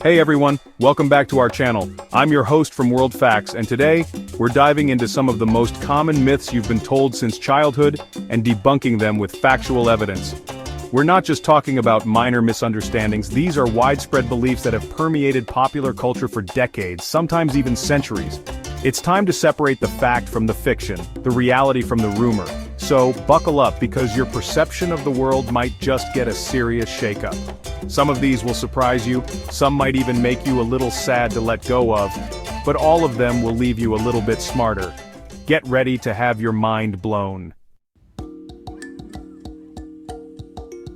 Hey everyone, welcome back to our channel. I'm your host from World Facts, and today, we're diving into some of the most common myths you've been told since childhood and debunking them with factual evidence. We're not just talking about minor misunderstandings, these are widespread beliefs that have permeated popular culture for decades, sometimes even centuries. It's time to separate the fact from the fiction, the reality from the rumor. So, buckle up because your perception of the world might just get a serious shakeup. Some of these will surprise you, some might even make you a little sad to let go of, but all of them will leave you a little bit smarter. Get ready to have your mind blown.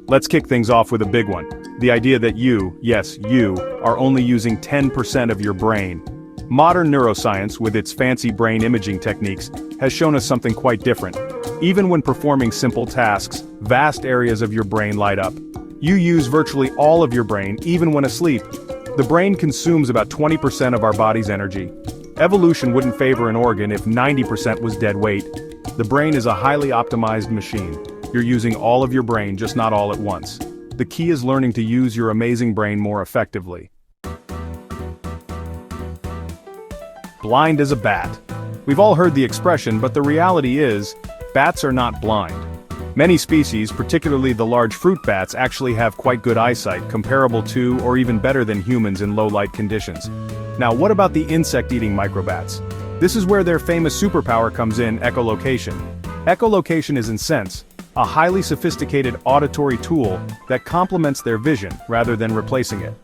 Let's kick things off with a big one. The idea that you, yes, you, are only using 10% of your brain. Modern neuroscience, with its fancy brain imaging techniques, has shown us something quite different. Even when performing simple tasks, vast areas of your brain light up. You use virtually all of your brain, even when asleep. The brain consumes about 20% of our body's energy. Evolution wouldn't favor an organ if 90% was dead weight. The brain is a highly optimized machine. You're using all of your brain, just not all at once. The key is learning to use your amazing brain more effectively. Blind as a bat. We've all heard the expression, but the reality is, bats are not blind. Many species, particularly the large fruit bats, actually have quite good eyesight, comparable to or even better than humans in low-light conditions. Now, what about the insect-eating microbats? This is where their famous superpower comes in: echolocation. Echolocation is, in sense, a highly sophisticated auditory tool that complements their vision rather than replacing it.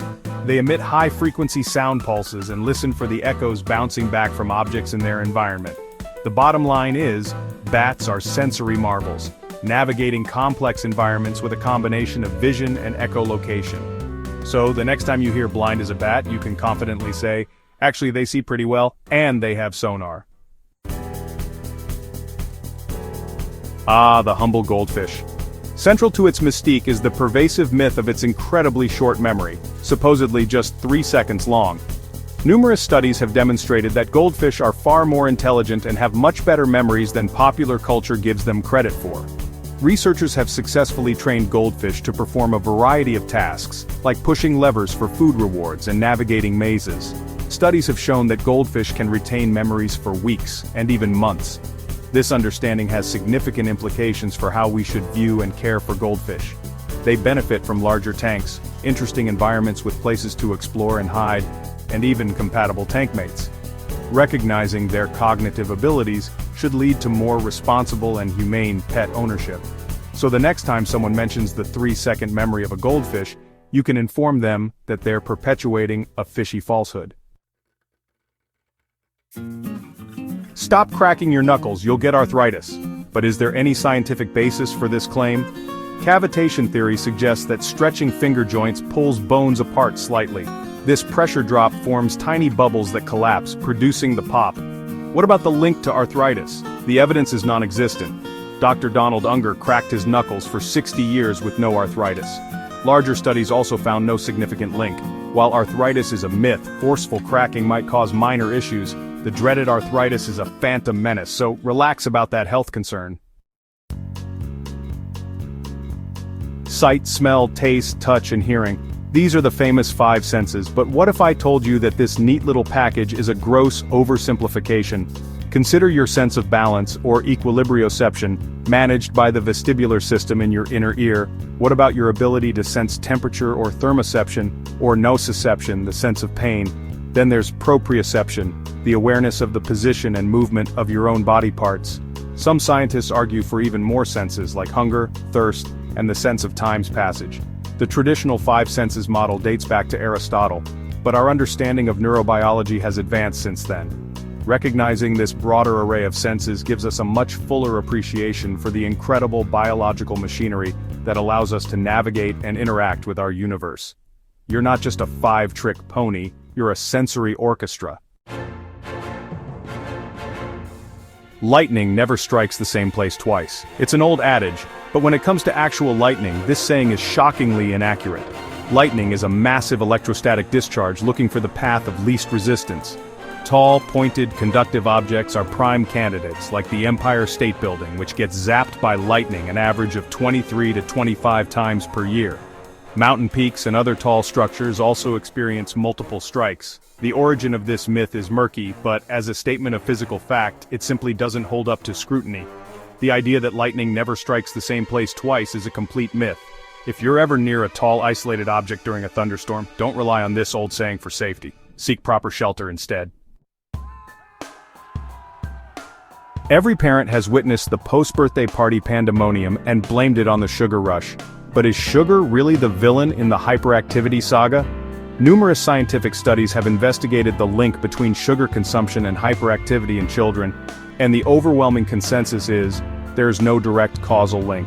They emit high-frequency sound pulses and listen for the echoes bouncing back from objects in their environment. The bottom line is, bats are sensory marvels, navigating complex environments with a combination of vision and echolocation. So, the next time you hear blind as a bat, you can confidently say, actually they see pretty well, and they have sonar. Ah, the humble goldfish. Central to its mystique is the pervasive myth of its incredibly short memory, supposedly just 3 seconds long. Numerous studies have demonstrated that goldfish are far more intelligent and have much better memories than popular culture gives them credit for. Researchers have successfully trained goldfish to perform a variety of tasks, like pushing levers for food rewards and navigating mazes. Studies have shown that goldfish can retain memories for weeks, and even months. This understanding has significant implications for how we should view and care for goldfish. They benefit from larger tanks, interesting environments with places to explore and hide, and even compatible tank mates. Recognizing their cognitive abilities should lead to more responsible and humane pet ownership. So the next time someone mentions the 3-second memory of a goldfish, you can inform them that they're perpetuating a fishy falsehood. Stop cracking your knuckles, you'll get arthritis. But is there any scientific basis for this claim? Cavitation theory suggests that stretching finger joints pulls bones apart slightly. This pressure drop forms tiny bubbles that collapse, producing the pop. What about the link to arthritis? The evidence is non-existent. Dr. Donald Unger cracked his knuckles for 60 years with no arthritis. Larger studies also found no significant link. While arthritis is a myth, forceful cracking might cause minor issues. The dreaded arthritis is a phantom menace, so relax about that health concern. Sight, smell, taste, touch, and hearing. These are the famous 5 senses, but what if I told you that this neat little package is a gross oversimplification? Consider your sense of balance, or equilibrioception, managed by the vestibular system in your inner ear. What about your ability to sense temperature or thermoception, or nociception, the sense of pain? Then there's proprioception, the awareness of the position and movement of your own body parts. Some scientists argue for even more senses like hunger, thirst, and the sense of time's passage. The traditional 5 senses model dates back to Aristotle, but our understanding of neurobiology has advanced since then. Recognizing this broader array of senses gives us a much fuller appreciation for the incredible biological machinery that allows us to navigate and interact with our universe. You're not just a 5-trick pony, you're a sensory orchestra. Lightning never strikes the same place twice. It's an old adage, but when it comes to actual lightning, this saying is shockingly inaccurate. Lightning is a massive electrostatic discharge looking for the path of least resistance. Tall, pointed, conductive objects are prime candidates, like the Empire State Building, which gets zapped by lightning an average of 23 to 25 times per year. Mountain peaks and other tall structures also experience multiple strikes. The origin of this myth is murky, but as a statement of physical fact, it simply doesn't hold up to scrutiny. The idea that lightning never strikes the same place twice is a complete myth. If you're ever near a tall, isolated object during a thunderstorm, don't rely on this old saying for safety. Seek proper shelter instead. Every parent has witnessed the post-birthday party pandemonium and blamed it on the sugar rush. But is sugar really the villain in the hyperactivity saga? Numerous scientific studies have investigated the link between sugar consumption and hyperactivity in children, and the overwhelming consensus is, there is no direct causal link.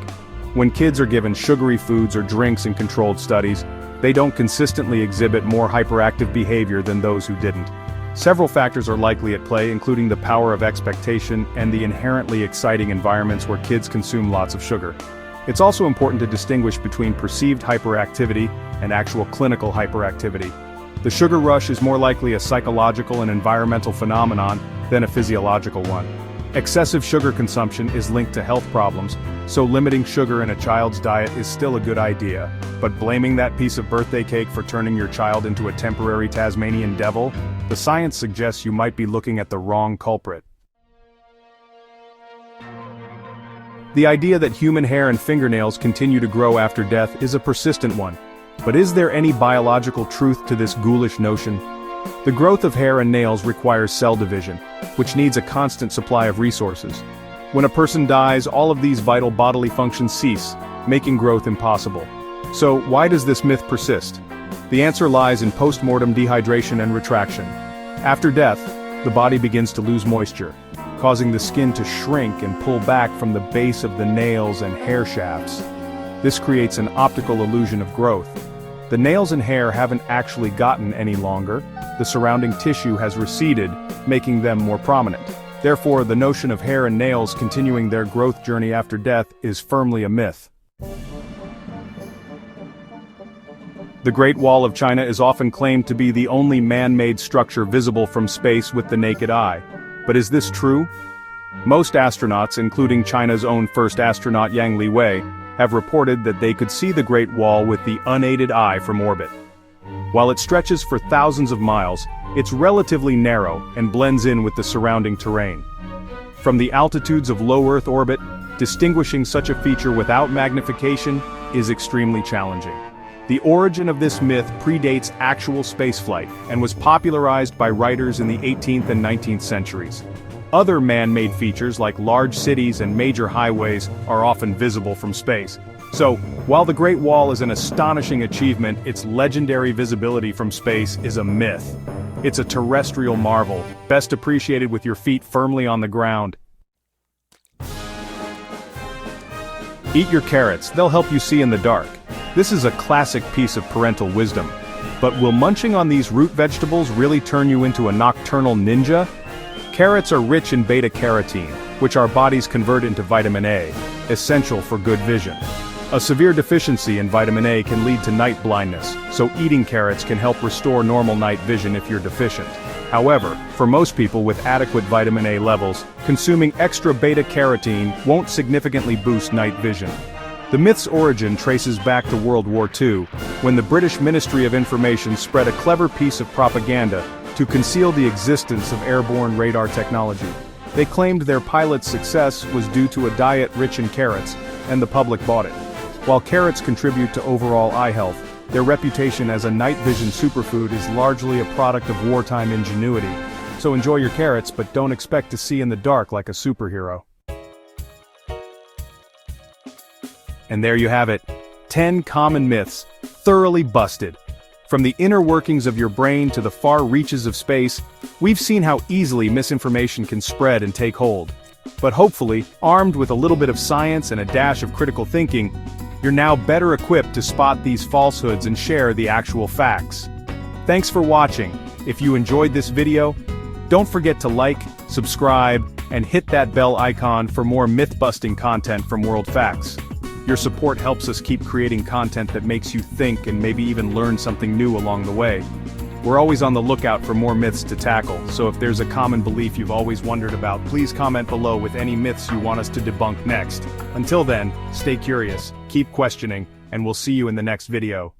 When kids are given sugary foods or drinks in controlled studies, they don't consistently exhibit more hyperactive behavior than those who didn't. Several factors are likely at play, including the power of expectation and the inherently exciting environments where kids consume lots of sugar. It's also important to distinguish between perceived hyperactivity and actual clinical hyperactivity. The sugar rush is more likely a psychological and environmental phenomenon than a physiological one. Excessive sugar consumption is linked to health problems, so limiting sugar in a child's diet is still a good idea. But blaming that piece of birthday cake for turning your child into a temporary Tasmanian devil, the science suggests you might be looking at the wrong culprit. The idea that human hair and fingernails continue to grow after death is a persistent one. But is there any biological truth to this ghoulish notion? The growth of hair and nails requires cell division, which needs a constant supply of resources. When a person dies, all of these vital bodily functions cease, making growth impossible. So, why does this myth persist? The answer lies in post-mortem dehydration and retraction. After death, the body begins to lose moisture, causing the skin to shrink and pull back from the base of the nails and hair shafts. This creates an optical illusion of growth. The nails and hair haven't actually gotten any longer, the surrounding tissue has receded, making them more prominent. Therefore, the notion of hair and nails continuing their growth journey after death is firmly a myth. The Great Wall of China is often claimed to be the only man-made structure visible from space with the naked eye. But is this true? Most astronauts, including China's own first astronaut Yang Liwei, have reported that they could see the Great Wall with the unaided eye from orbit. While it stretches for thousands of miles, it's relatively narrow and blends in with the surrounding terrain. From the altitudes of low Earth orbit, distinguishing such a feature without magnification is extremely challenging. The origin of this myth predates actual spaceflight and was popularized by writers in the 18th and 19th centuries. Other man-made features like large cities and major highways are often visible from space. So, while the Great Wall is an astonishing achievement, its legendary visibility from space is a myth. It's a terrestrial marvel, best appreciated with your feet firmly on the ground. Eat your carrots, they'll help you see in the dark. This is a classic piece of parental wisdom. But will munching on these root vegetables really turn you into a nocturnal ninja? Carrots are rich in beta-carotene, which our bodies convert into vitamin A, essential for good vision. A severe deficiency in vitamin A can lead to night blindness, so eating carrots can help restore normal night vision if you're deficient. However, for most people with adequate vitamin A levels, consuming extra beta-carotene won't significantly boost night vision. The myth's origin traces back to World War II, when the British Ministry of Information spread a clever piece of propaganda to conceal the existence of airborne radar technology. They claimed their pilot's success was due to a diet rich in carrots, and the public bought it. While carrots contribute to overall eye health, their reputation as a night vision superfood is largely a product of wartime ingenuity. So enjoy your carrots, but don't expect to see in the dark like a superhero. And there you have it. 10 common myths, thoroughly busted. From the inner workings of your brain to the far reaches of space, we've seen how easily misinformation can spread and take hold. But hopefully, armed with a little bit of science and a dash of critical thinking, you're now better equipped to spot these falsehoods and share the actual facts. Thanks for watching. If you enjoyed this video, don't forget to like, subscribe, and hit that bell icon for more myth-busting content from World Facts. Your support helps us keep creating content that makes you think and maybe even learn something new along the way. We're always on the lookout for more myths to tackle, so if there's a common belief you've always wondered about, please comment below with any myths you want us to debunk next. Until then, stay curious, keep questioning, and we'll see you in the next video.